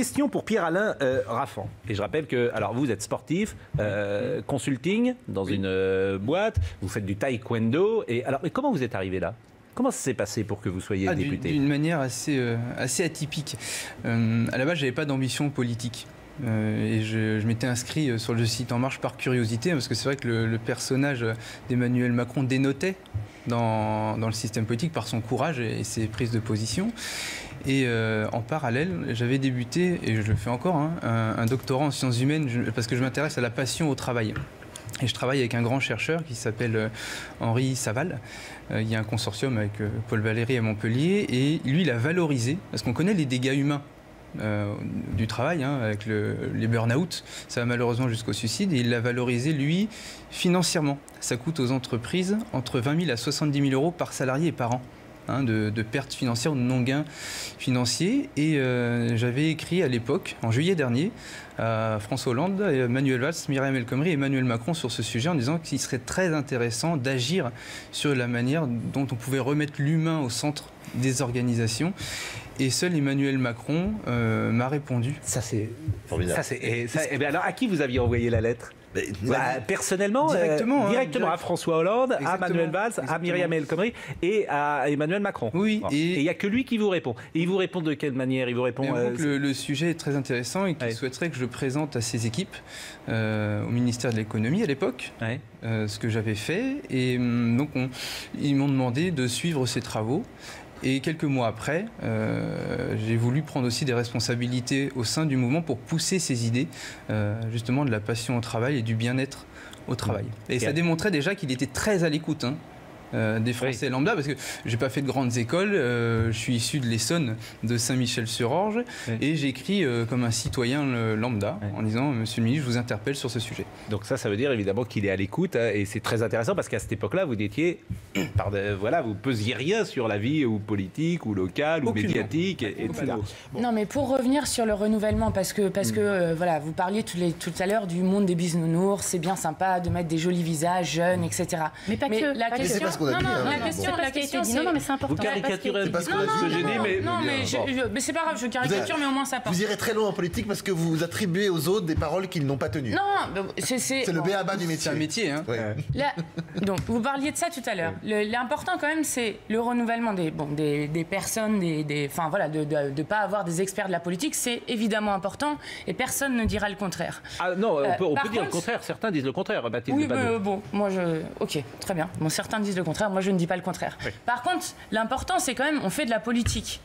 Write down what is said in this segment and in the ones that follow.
question pour Pierre-Alain Raffan. Et je rappelle que, alors vous êtes sportif, consulting dans une boîte, vous faites du taekwondo. Et alors, mais comment vous êtes arrivé là ? Comment ça s'est passé pour que vous soyez député ? D'une manière assez atypique. À la base, je n'avais pas d'ambition politique. Et je m'étais inscrit sur le site En Marche par curiosité, parce que c'est vrai que le personnage d'Emmanuel Macron dénotait dans le système politique par son courage et ses prises de position. Et en parallèle, j'avais débuté, et je le fais encore, un doctorat en sciences humaines, parce que je m'intéresse à la passion au travail. Et je travaille avec un grand chercheur qui s'appelle Henri Saval. Il y a un consortium avec Paul Valéry à Montpellier. Et lui, il a valorisé, parce qu'on connaît les dégâts humains du travail, avec les burn-out. Ça va malheureusement jusqu'au suicide. Et il l'a valorisé, lui, financièrement. Ça coûte aux entreprises entre 20 000 à 70 000 euros par salarié et par an. De pertes financières ou de non-gains financiers. Et j'avais écrit à l'époque, en juillet dernier, à François Hollande, Manuel Valls, Myriam El Khomri et Emmanuel Macron sur ce sujet en disant qu'il serait très intéressant d'agir sur la manière dont on pouvait remettre l'humain au centre des organisations. Et seul Emmanuel Macron m'a répondu. Ça c'est formidable. Alors à qui vous aviez envoyé la lettre ? Personnellement, directement à François Hollande, à Manuel Valls, à Myriam El Khomri et à Emmanuel Macron. Oui. Et il n'y a que lui qui vous répond. Et il vous répond de quelle manière ? Il vous répond. Le sujet est très intéressant et qu'il souhaiterait que je le présente à ses équipes au ministère de l'économie à l'époque, ce que j'avais fait. Et donc ils m'ont demandé de suivre ces travaux. Et quelques mois après, j'ai voulu prendre aussi des responsabilités au sein du mouvement pour pousser ces idées, justement, de la passion au travail et du bien-être au travail. Et ça démontrait déjà qu'il était très à l'écoute des Français lambda, parce que j'ai pas fait de grandes écoles, je suis issu de l'Essonne, de Saint-Michel-sur-Orge, et j'écris comme un citoyen lambda, en disant, Monsieur le ministre, je vous interpelle sur ce sujet. Donc ça veut dire évidemment qu'il est à l'écoute, et c'est très intéressant, parce qu'à cette époque-là, vous n'étiez, vous pesiez rien sur la vie ou politique, ou locale, ou médiatique, etc. Non, mais pour revenir sur le renouvellement, parce que vous parliez tout à l'heure du monde des bisounours, c'est bien sympa de mettre des jolis visages jeunes, etc. Mais pas que. La question... La question, c'est... Non, mais c'est important. Vous caricaturez un petit peu ce que j'ai dit, mais... Non, mais c'est pas grave, je caricature, mais au moins ça passe. Vous irez très loin en politique parce que vous attribuez aux autres des paroles qu'ils n'ont pas tenues. Non, c'est le b.a.-ba du métier. C'est un métier, Donc, vous parliez de ça tout à l'heure. L'important, quand même, c'est le renouvellement des personnes, de ne pas avoir des experts de la politique, c'est évidemment important, et personne ne dira le contraire. Ah non, on peut dire le contraire, certains disent le contraire, Mathilde. Oui, ok, très bien. Certains disent le contraire, moi je ne dis pas le contraire. Oui. Par contre, l'important c'est quand même, on fait de la politique.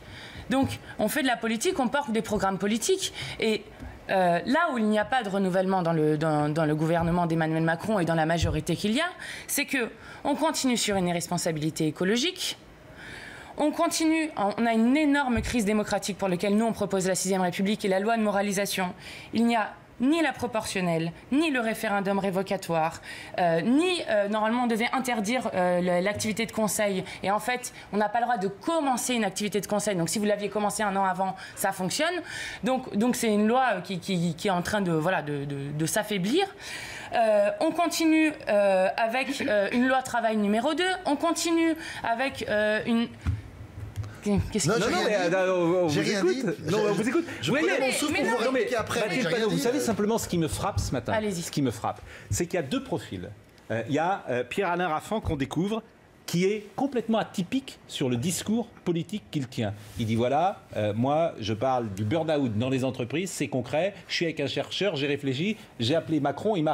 Donc, on fait de la politique, on porte des programmes politiques, et là où il n'y a pas de renouvellement dans le gouvernement d'Emmanuel Macron et dans la majorité qu'il y a, c'est qu'on continue sur une irresponsabilité écologique. On a une énorme crise démocratique pour laquelle nous on propose la 6ème République et la loi de moralisation. Il n'y a ni la proportionnelle, ni le référendum révocatoire, normalement on devait interdire l'activité de conseil. Et en fait, on n'a pas le droit de commencer une activité de conseil. Donc si vous l'aviez commencé un an avant, ça fonctionne. Donc c'est une loi qui est en train de s'affaiblir. On continue avec une loi travail numéro 2. On continue avec une... on vous écoute. On vous écoute. Je prenais mon souffle pour vous répliquer après. Vous savez simplement ce qui me frappe ce matin. Allez-y. Ce qui me frappe, c'est qu'il y a deux profils. Il y a Pierre-Alain Raffan qu'on découvre, qui est complètement atypique sur le discours politique qu'il tient. Il dit voilà, moi je parle du burn-out dans les entreprises, c'est concret, je suis avec un chercheur, j'ai réfléchi, j'ai appelé Macron, il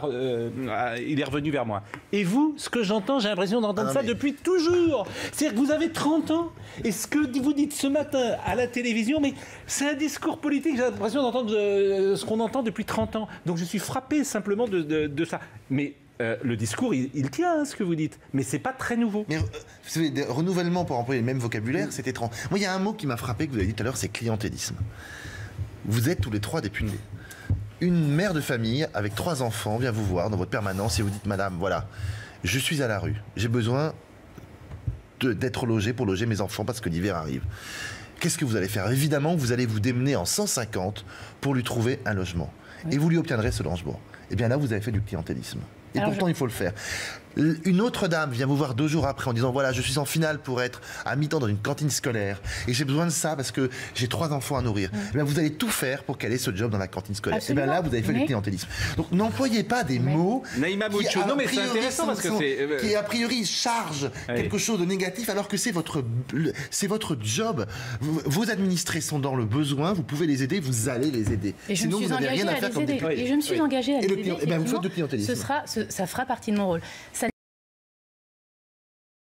est revenu vers moi. Et vous, ce que j'entends, j'ai l'impression d'entendre ça depuis toujours. C'est-à-dire que vous avez 30 ans, et ce que vous dites ce matin à la télévision, mais c'est un discours politique, j'ai l'impression d'entendre ce qu'on entend depuis 30 ans. Donc je suis frappé simplement de ça. Mais le discours, il tient ce que vous dites, mais c'est pas très nouveau. Mais renouvellement, pour employer le même vocabulaire, c'est étrange. Moi, il y a un mot qui m'a frappé, que vous avez dit tout à l'heure, c'est clientélisme. Vous êtes tous les trois députés. Une mère de famille avec 3 enfants vient vous voir dans votre permanence et vous dites, madame, voilà, je suis à la rue, j'ai besoin d'être logé pour loger mes enfants parce que l'hiver arrive. Qu'est-ce que vous allez faire? Évidemment, vous allez vous démener en 150 pour lui trouver un logement. Et vous lui obtiendrez ce logement. Eh bien là, vous avez fait du clientélisme. Et pourtant, il faut le faire. Une autre dame vient vous voir 2 jours après en disant voilà, je suis en finale pour être à mi-temps dans une cantine scolaire et j'ai besoin de ça parce que j'ai 3 enfants à nourrir. Eh bien, vous allez tout faire pour qu'elle ait ce job dans la cantine scolaire. Absolument. Et bien là, vous avez fait le clientélisme. Donc n'employez pas des mots Naïma Bouchou. Non mais c'est intéressant parce que c'est qui a priori charge quelque chose de négatif alors que c'est votre job. Vos administrés sont dans le besoin, vous pouvez les aider, vous allez les aider. Et sinon vous n'avez rien à faire comme député. Et je me suis engagée à les aider. Et ben, vous faites de clientélisme. Ça fera partie de mon rôle.